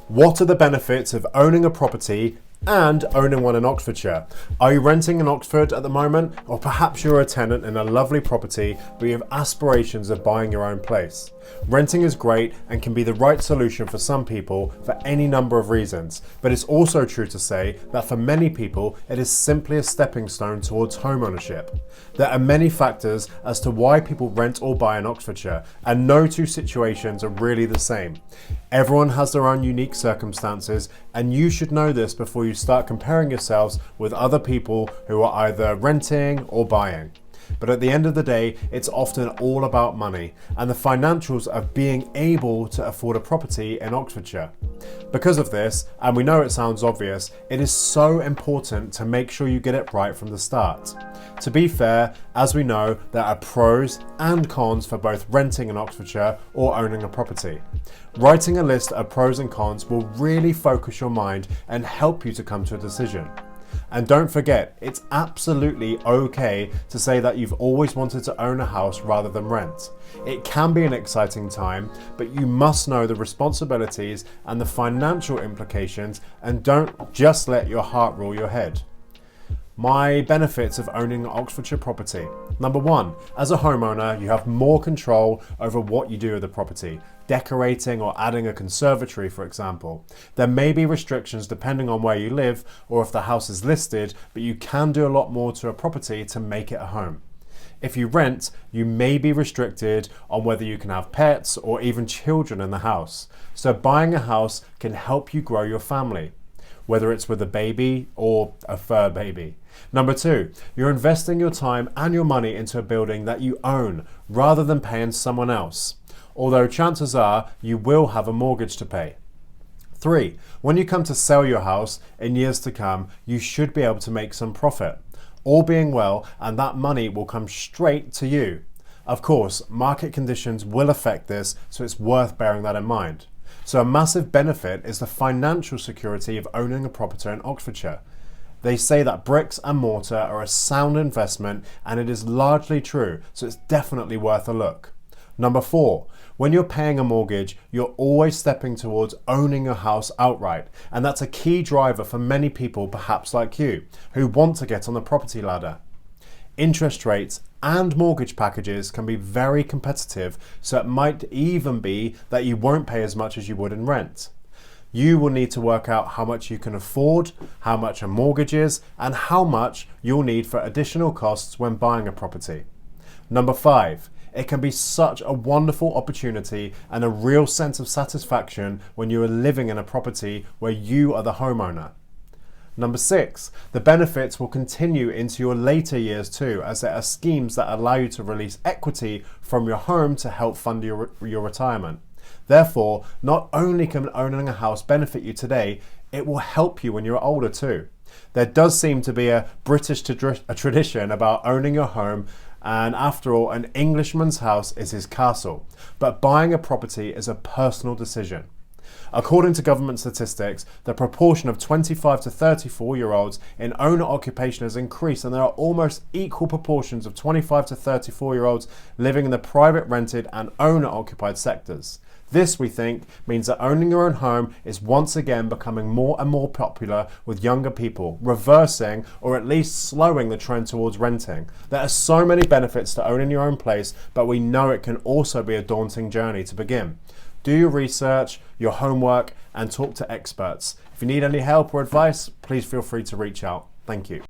What are the benefits of owning a property and owning one in Oxfordshire? Are you renting in Oxford at the moment? Or perhaps you're a tenant in a lovely property but you have aspirations of buying your own place. Renting is great and can be the right solution for some people for any number of reasons, but it's also true to say that for many people it is simply a stepping stone towards home ownership. There are many factors as to why people rent or buy in Oxfordshire, and no two situations are really the same. Everyone has their own unique circumstances, and you should know this before you start comparing yourselves with other people who are either renting or buying. But at the end of the day, it's often all about money and the financials of being able to afford a property in Oxfordshire. Because of this, and we know it sounds obvious, it is so important to make sure you get it right from the start. To be fair, as we know, there are pros and cons for both renting in Oxfordshire or owning a property. Writing a list of pros and cons will really focus your mind and help you to come to a decision. And don't forget, it's absolutely okay to say that you've always wanted to own a house rather than rent. It can be an exciting time, but you must know the responsibilities and the financial implications, and don't just let your heart rule your head. My benefits of owning an Oxfordshire property. Number one, as a homeowner, you have more control over what you do with the property, decorating or adding a conservatory, for example. There may be restrictions depending on where you live or if the house is listed, but you can do a lot more to a property to make it a home. If you rent, you may be restricted on whether you can have pets or even children in the house. So buying a house can help you grow your family, whether it's with a baby or a fur baby. Number two, you're investing your time and your money into a building that you own rather than paying someone else, although chances are you will have a mortgage to pay. Three, when you come to sell your house in years to come, you should be able to make some profit, all being well, and that money will come straight to you. Of course, market conditions will affect this, so it's worth bearing that in mind. So a massive benefit is the financial security of owning a property in Oxfordshire. They say that bricks and mortar are a sound investment, and it is largely true, so it's definitely worth a look. Number four, when you're paying a mortgage, you're always stepping towards owning a house outright, and that's a key driver for many people, perhaps like you, who want to get on the property ladder. Interest rates and mortgage packages can be very competitive, so it might even be that you won't pay as much as you would in rent. You will need to work out how much you can afford, how much a mortgage is, and how much you'll need for additional costs when buying a property. Number five, it can be such a wonderful opportunity and a real sense of satisfaction when you are living in a property where you are the homeowner. Number six, the benefits will continue into your later years too, as there are schemes that allow you to release equity from your home to help fund your retirement. Therefore, not only can owning a house benefit you today, it will help you when you're older too. There does seem to be a British tradition about owning your home, and after all, an Englishman's house is his castle. But buying a property is a personal decision. According to government statistics, the proportion of 25 to 34-year-olds in owner occupation has increased, and there are almost equal proportions of 25 to 34-year-olds living in the private rented and owner occupied sectors. This, we think, means that owning your own home is once again becoming more and more popular with younger people, reversing or at least slowing the trend towards renting. There are so many benefits to owning your own place, but we know it can also be a daunting journey to begin. Do your research, your homework, and talk to experts. If you need any help or advice, please feel free to reach out. Thank you.